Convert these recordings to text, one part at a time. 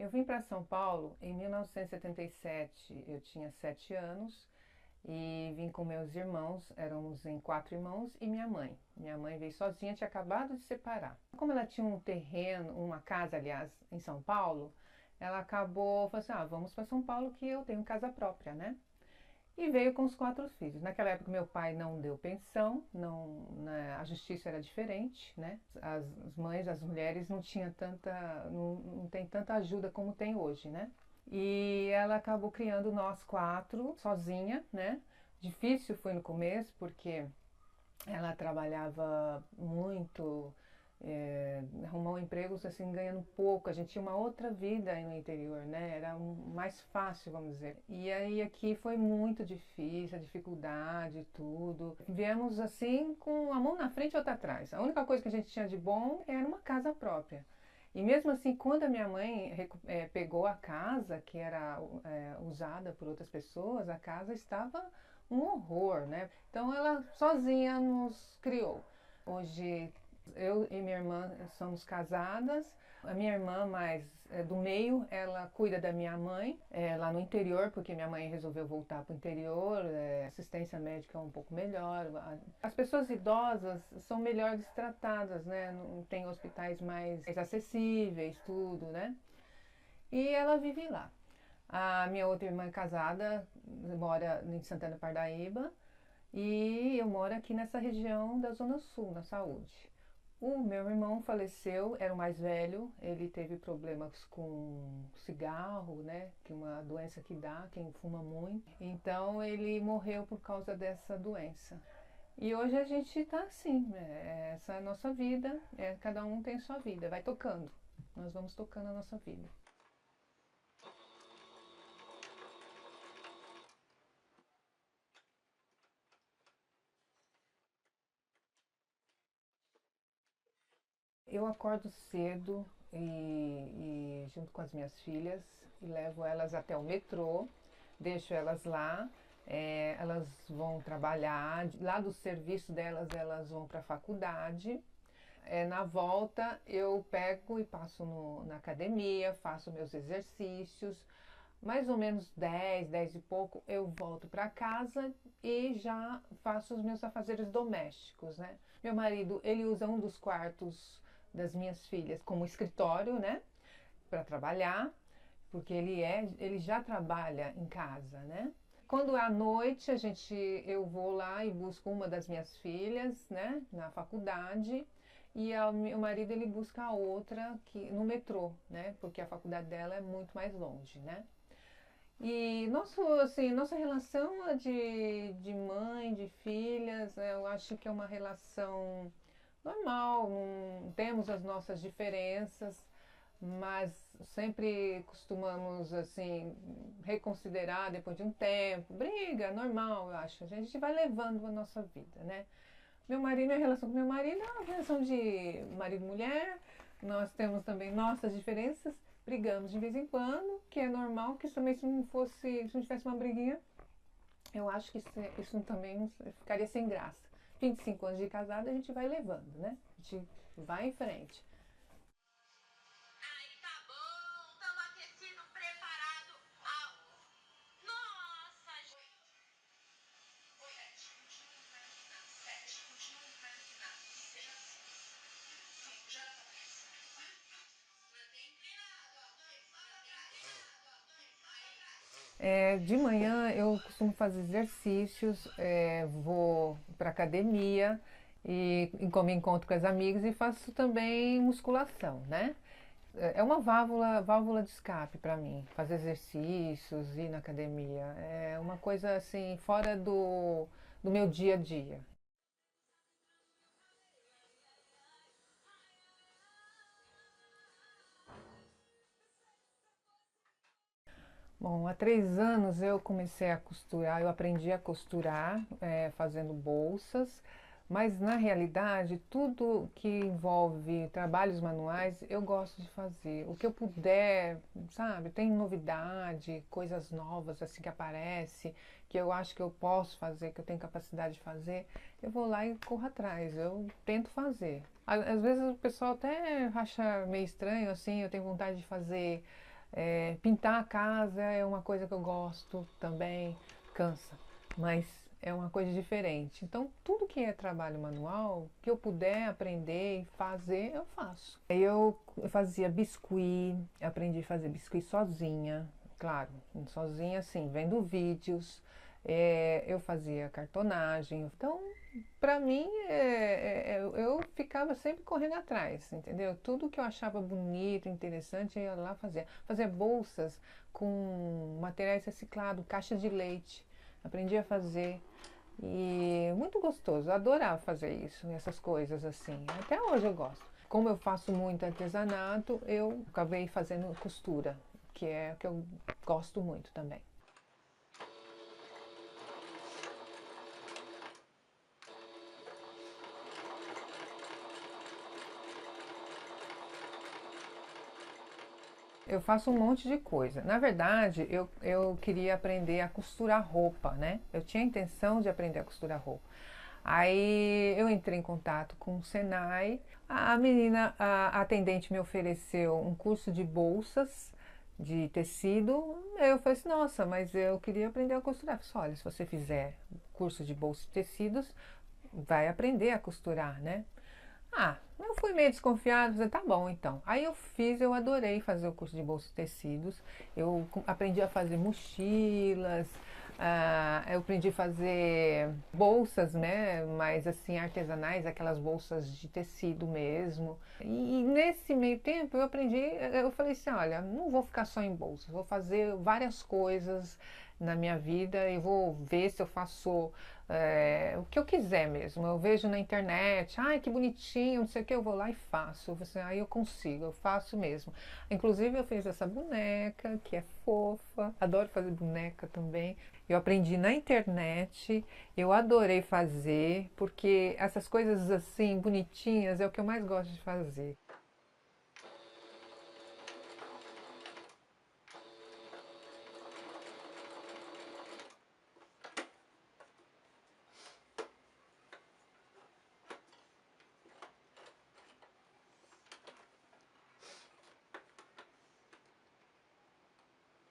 Eu vim para São Paulo em 1977, eu tinha 7 anos e vim com meus irmãos, éramos em 4 irmãos e minha mãe. Minha mãe veio sozinha, tinha acabado de separar. Como ela tinha um terreno, uma casa, aliás, em São Paulo, ela acabou falando assim, vamos para São Paulo que eu tenho casa própria, né? E veio com os 4 filhos. Naquela época meu pai não deu pensão, não, né, a justiça era diferente, né? As mães, as mulheres não tinham tanta, não tem tanta ajuda como tem hoje, né? E ela acabou criando nós 4 sozinha, né? Difícil foi no começo porque ela trabalhava muito, arrumou empregos assim ganhando pouco. A gente tinha uma outra vida aí no interior, né? Era mais fácil, vamos dizer. E aí aqui foi muito difícil, a dificuldade, tudo. Viemos assim com a mão na frente e outra atrás. A única coisa que a gente tinha de bom era uma casa própria. E mesmo assim, quando a minha mãe pegou a casa, que era usada por outras pessoas, a casa estava um horror, né? Então ela sozinha nos criou. Hoje eu e minha irmã somos casadas. A minha irmã mais do meio, ela cuida da minha mãe lá no interior, porque minha mãe resolveu voltar para o interior, assistência médica é um pouco melhor. As pessoas idosas são melhores tratadas, né? Não tem hospitais mais acessíveis, tudo, né? E ela vive lá. A minha outra irmã é casada, mora em Santana Parnaíba, e eu moro aqui nessa região da Zona Sul, na Saúde. O meu irmão faleceu, era o mais velho, ele teve problemas com cigarro, né? Que é uma doença que dá quem fuma muito. Então ele morreu por causa dessa doença. E hoje a gente está assim, essa é a nossa vida, cada um tem sua vida, vai tocando. Nós vamos tocando a nossa vida. Eu acordo cedo e junto com as minhas filhas e levo elas até o metrô, deixo elas lá, elas vão trabalhar, lá do serviço delas elas vão para a faculdade. Na volta eu pego e passo na academia, faço meus exercícios, mais ou menos 10 e pouco eu volto para casa e já faço os meus afazeres domésticos, né? Meu marido, ele usa um dos quartos das minhas filhas como escritório, né, para trabalhar, porque ele já trabalha em casa, né? Quando é à noite, eu vou lá e busco uma das minhas filhas, né, na faculdade, e o meu marido ele busca a outra no metrô, né, porque a faculdade dela é muito mais longe, né? E nossa relação é de mãe, de filhas, eu acho que é uma relação normal, não temos as nossas diferenças, mas sempre costumamos assim reconsiderar depois de um tempo. Briga, normal, eu acho. A gente vai levando a nossa vida, né? Meu marido, minha relação com meu marido é uma relação de marido e mulher. Nós temos também nossas diferenças, brigamos de vez em quando, que é normal, que também se não tivesse uma briguinha, eu acho que isso também ficaria sem graça. 25 anos de casada a gente vai levando, né? A gente vai em frente. Aí tá bom, tamo aquecido, preparado. Nossa, gente. 7, continua imaginando. 7, continua imaginando. 6, 5, já tá mais. Mantém inclinado, ó. 2, lá pra trás. Inclinado, ó. 2, lá pra trás. De manhã eu costumo fazer exercícios, vou para academia e como encontro com as amigas e faço também musculação, né? É uma válvula de escape para mim, fazer exercícios, ir na academia. É uma coisa assim, fora do meu dia a dia. Bom, há 3 anos eu comecei a costurar, eu aprendi a costurar, fazendo bolsas, mas na realidade tudo que envolve trabalhos manuais eu gosto de fazer. O que eu puder, sabe? Tem novidade, coisas novas assim que aparece, que eu acho que eu posso fazer, que eu tenho capacidade de fazer, eu vou lá e corro atrás, eu tento fazer. Às vezes o pessoal até acha meio estranho assim, eu tenho vontade de fazer Pintar a casa é uma coisa que eu gosto também, cansa, mas é uma coisa diferente. Então, tudo que é trabalho manual, que eu puder aprender e fazer, eu faço. Eu fazia biscuit, aprendi a fazer biscuit sozinha, claro, sozinha assim, vendo vídeos. Eu fazia cartonagem. Então, para mim, eu ficava sempre correndo atrás, entendeu? Tudo que eu achava bonito, interessante, eu ia lá fazer. Fazer bolsas com materiais reciclados, caixa de leite. Aprendi a fazer. E muito gostoso, eu adorava fazer isso, essas coisas assim. Até hoje eu gosto. Como eu faço muito artesanato, eu acabei fazendo costura, que é o que eu gosto muito também. Eu faço um monte de coisa. Na verdade, eu queria aprender a costurar roupa, né? Eu tinha a intenção de aprender a costurar roupa. Aí eu entrei em contato com o Senai. A menina, a atendente me ofereceu um curso de bolsas de tecido. Eu falei assim, nossa, mas eu queria aprender a costurar. Eu falei, assim, olha, se você fizer curso de bolsa de tecidos, vai aprender a costurar, né? Ah, eu fui meio desconfiada, falei, tá bom então. Aí eu fiz, eu adorei fazer o curso de bolsa de tecidos. Eu aprendi a fazer mochilas, eu aprendi a fazer bolsas, né? Mas assim, artesanais, aquelas bolsas de tecido mesmo. E nesse meio tempo eu aprendi, eu falei assim, olha, não vou ficar só em bolsas, vou fazer várias coisas na minha vida e vou ver se eu faço o que eu quiser mesmo. Eu vejo na internet, ai que bonitinho, não sei o que, eu vou lá e faço. Aí eu consigo, eu faço mesmo. Inclusive eu fiz essa boneca que é fofa, adoro fazer boneca também. Eu aprendi na internet, eu adorei fazer, porque essas coisas assim bonitinhas é o que eu mais gosto de fazer.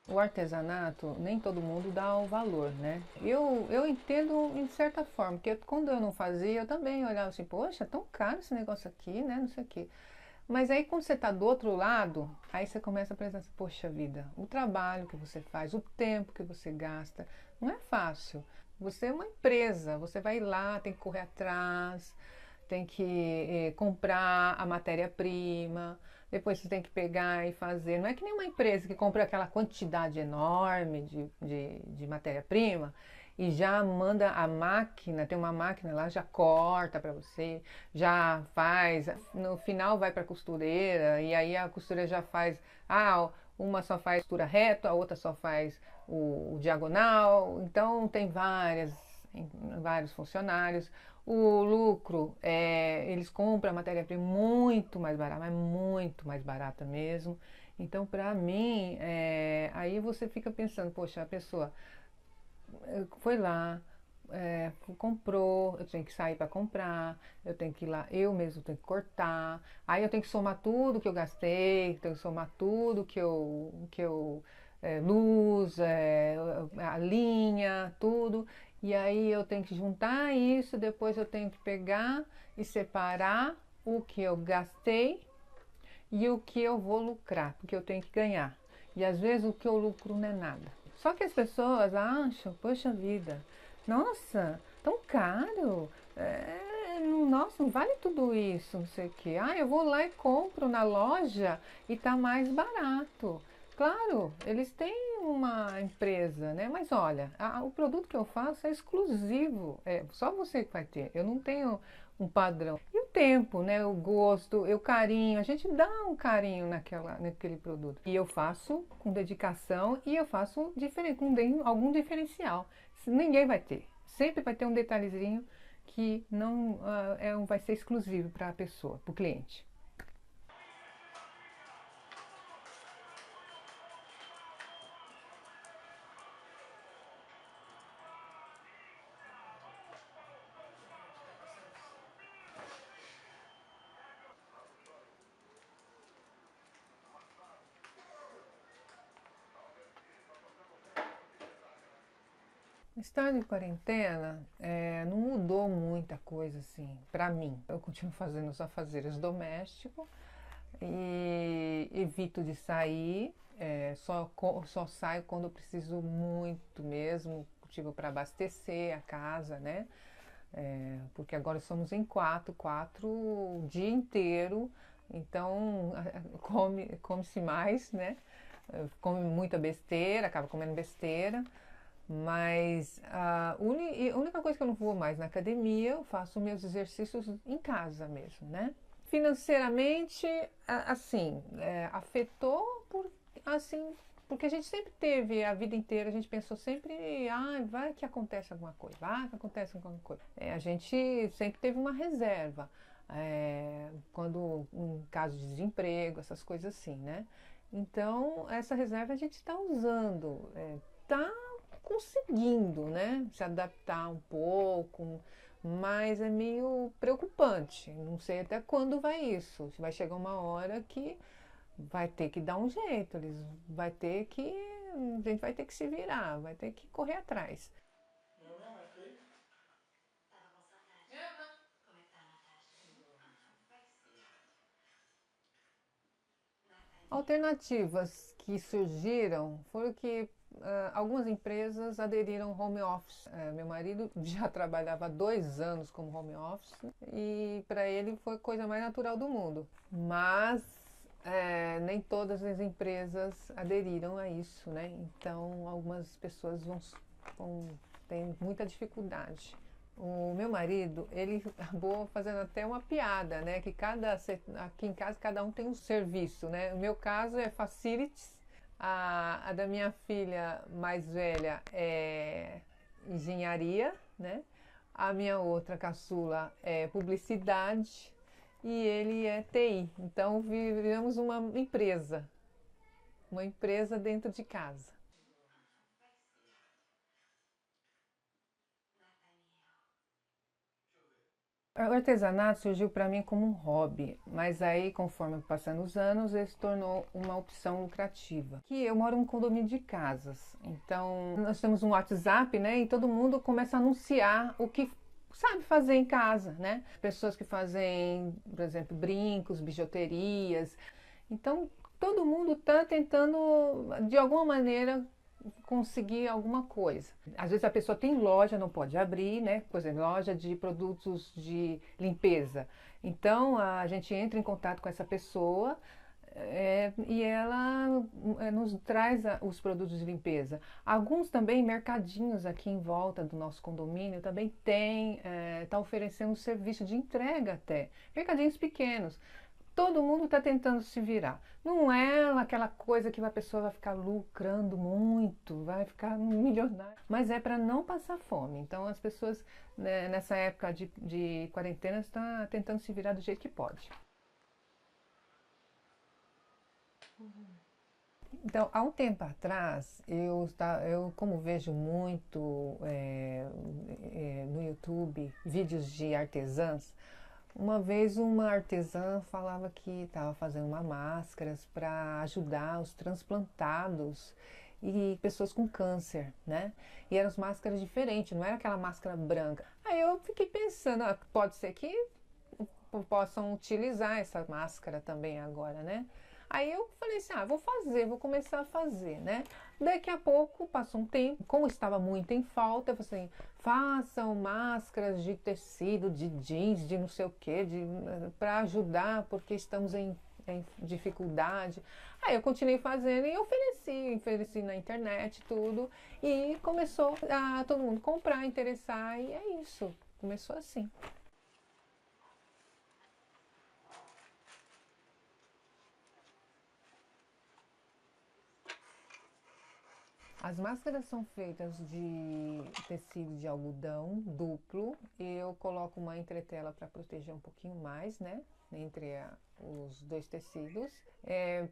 O artesanato, nem todo mundo dá o valor, né? Eu entendo em certa forma, porque quando eu não fazia, eu também olhava assim, poxa, é tão caro esse negócio aqui, né? Não sei o quê. Mas aí quando você está do outro lado, aí você começa a pensar assim, poxa vida, o trabalho que você faz, o tempo que você gasta, não é fácil. Você é uma empresa, você vai lá, tem que correr atrás, tem que comprar a matéria-prima, depois você tem que pegar e fazer. Não é que nem uma empresa que compra aquela quantidade enorme de matéria-prima e já manda a máquina, tem uma máquina lá, já corta para você, já faz, no final vai para a costureira e aí a costureira já faz, uma só faz costura reta, a outra só faz o diagonal, então tem vários funcionários. O lucro, eles compram a matéria-prima muito mais barata, mas muito mais barata mesmo. Então, para mim, aí você fica pensando, poxa, a pessoa foi lá, comprou, eu tenho que sair para comprar, eu tenho que ir lá, eu mesmo tenho que cortar, aí eu tenho que somar tudo que eu gastei, tenho que somar tudo luz, a linha, tudo, e aí eu tenho que juntar isso, depois eu tenho que pegar e separar o que eu gastei e o que eu vou lucrar, porque eu tenho que ganhar. E às vezes o que eu lucro não é nada. Só que as pessoas acham, poxa vida, nossa, tão caro, nossa, não vale tudo isso, não sei o quê. Eu vou lá e compro na loja e tá mais barato. Claro, eles têm uma empresa, né? Mas olha, o produto que eu faço é exclusivo, é só você que vai ter. Eu não tenho um padrão. E o tempo, né? O gosto, o carinho, a gente dá um carinho naquele produto. E eu faço com dedicação e eu faço com algum diferencial. Ninguém vai ter. Sempre vai ter um detalhezinho que não vai ser exclusivo para a pessoa, para o cliente. Estar de quarentena não mudou muita coisa assim para mim. Eu continuo fazendo os afazeres domésticos e evito de sair. Só saio quando eu preciso muito mesmo, tipo para abastecer a casa, né? Porque agora somos em quatro o dia inteiro, então come-se mais, né? Come muita besteira, acaba comendo besteira. Mas a única coisa que eu não vou mais na academia, eu faço meus exercícios em casa mesmo, né? Financeiramente, assim, afetou assim, porque a gente sempre teve, a vida inteira, a gente pensou sempre, vai que acontece alguma coisa, vai que acontece alguma coisa. A gente sempre teve uma reserva, quando, em caso de desemprego, essas coisas assim, né? Então, essa reserva a gente está usando, está conseguindo, né, se adaptar um pouco, mas é meio preocupante. Não sei até quando vai isso. Vai chegar uma hora que vai ter que dar um jeito, vai ter que, a gente vai ter que se virar, vai ter que correr atrás. Meu não, é feio. Tava com saudade. Como é que tá a Natasha? Vai ser. Alternativas que surgiram foram que algumas empresas aderiram ao home office. Meu marido já trabalhava há 2 anos como home office e para ele foi a coisa mais natural do mundo. Mas nem todas as empresas aderiram a isso, né? Então algumas pessoas vão ter muita dificuldade. O meu marido, ele acabou fazendo até uma piada, né? Que aqui em casa cada um tem um serviço, né? O meu caso é facilities, a da minha filha mais velha é engenharia, né? A minha outra caçula é publicidade e ele é TI. Então viramos uma empresa dentro de casa. O artesanato surgiu para mim como um hobby, mas aí, conforme passando os anos, ele se tornou uma opção lucrativa. Que eu moro em um condomínio de casas, então nós temos um WhatsApp, né? E todo mundo começa a anunciar o que sabe fazer em casa, né? Pessoas que fazem, por exemplo, brincos, bijuterias. Então todo mundo está tentando, de alguma maneira, conseguir alguma coisa. Às vezes a pessoa tem loja, não pode abrir, né? Por exemplo, loja de produtos de limpeza. Então a gente entra em contato com essa pessoa e ela nos traz os produtos de limpeza. Alguns também mercadinhos aqui em volta do nosso condomínio também tem, tá oferecendo um serviço de entrega até. Mercadinhos pequenos. Todo mundo está tentando se virar. Não é aquela coisa que a pessoa vai ficar lucrando muito, vai ficar milionária, mas é para não passar fome. Então as pessoas, né, nessa época de quarentena estão tentando se virar do jeito que pode. Então, há um tempo atrás, eu como vejo muito no YouTube vídeos de artesãs, uma vez uma artesã falava que estava fazendo uma máscaras para ajudar os transplantados e pessoas com câncer, né? E eram as máscaras diferentes, não era aquela máscara branca. Aí eu fiquei pensando, pode ser que possam utilizar essa máscara também agora, né? Aí eu falei assim, vou começar a fazer, né? Daqui a pouco, passou um tempo, como estava muito em falta, eu falei assim, façam máscaras de tecido, de jeans, de não sei o que, para ajudar, porque estamos em dificuldade. Aí eu continuei fazendo e ofereci na internet tudo, e começou a todo mundo comprar, interessar, e é isso, começou assim. As máscaras são feitas de tecido de algodão duplo. Eu coloco uma entretela para proteger um pouquinho mais, né? Entre os dois tecidos.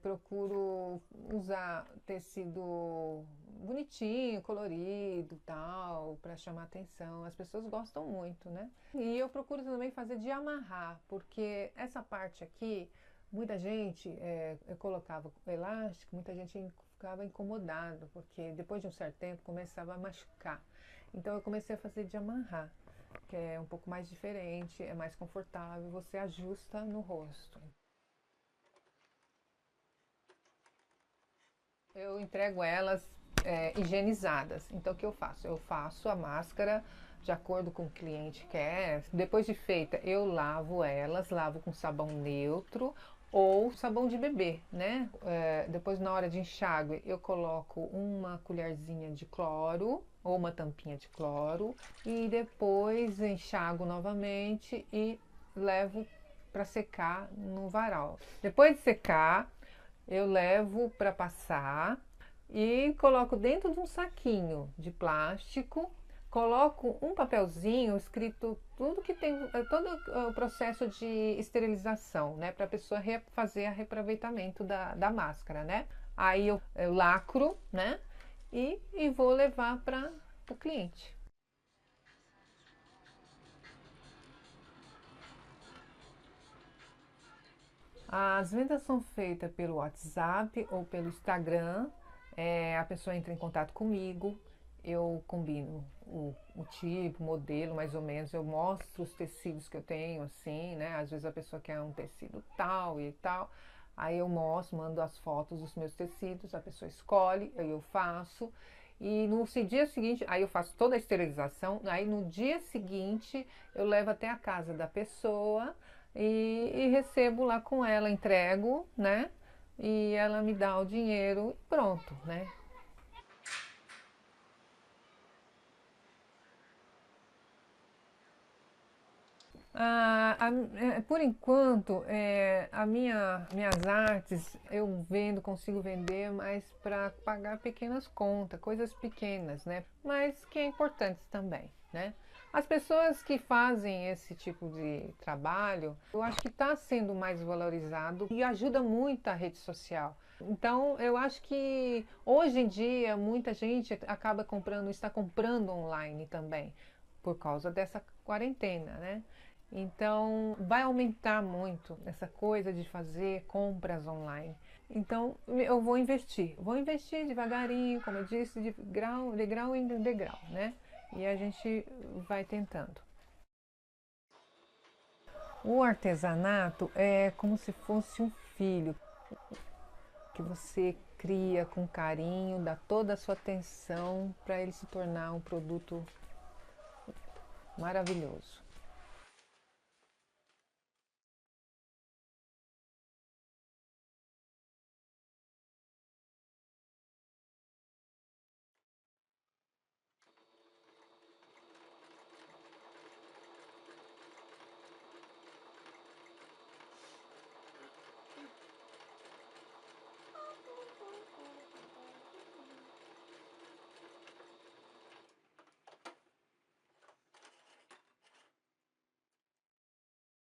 Procuro usar tecido bonitinho, colorido, tal, para chamar atenção. As pessoas gostam muito, né? E eu procuro também fazer de amarrar, porque essa parte aqui, muita gente, eu colocava elástico, muita gente ficava incomodado, porque depois de um certo tempo começava a machucar. Então eu comecei a fazer de amarrar, que é um pouco mais diferente, é mais confortável, você ajusta no rosto. Eu entrego elas higienizadas. Então o que eu faço? Eu faço a máscara de acordo com o que o cliente quer. Depois de feita, eu lavo elas, lavo com sabão neutro ou sabão de bebê, né? Depois, na hora de enxágue, eu coloco uma colherzinha de cloro ou uma tampinha de cloro e depois enxago novamente e levo para secar no varal. Depois de secar, eu levo para passar e coloco dentro de um saquinho de plástico. Coloco um papelzinho escrito tudo que tem, todo o processo de esterilização, né? Para a pessoa fazer a reaproveitamento da máscara, né? Aí eu lacro, né? E vou levar para o cliente. As vendas são feitas pelo WhatsApp ou pelo Instagram. A pessoa entra em contato comigo, eu combino o tipo, o modelo, mais ou menos. Eu mostro os tecidos que eu tenho, assim, né? Às vezes a pessoa quer um tecido tal e tal. Aí eu mostro, mando as fotos dos meus tecidos, a pessoa escolhe, aí eu faço. E no dia seguinte, aí eu faço toda a esterilização. Aí no dia seguinte eu levo até a casa da pessoa e recebo lá com ela, entrego, né? E ela me dá o dinheiro e pronto, né? Por enquanto, minhas artes eu vendo, consigo vender, mas para pagar pequenas contas, coisas pequenas, né? Mas que é importante também, né? As pessoas que fazem esse tipo de trabalho, eu acho que está sendo mais valorizado e ajuda muito a rede social. Então, eu acho que hoje em dia muita gente acaba comprando, está comprando online também, por causa dessa quarentena, né? Então, vai aumentar muito essa coisa de fazer compras online. Então, eu vou investir devagarinho, como eu disse, de degrau em degrau, né? E a gente vai tentando. O artesanato é como se fosse um filho que você cria com carinho, dá toda a sua atenção para ele se tornar um produto maravilhoso.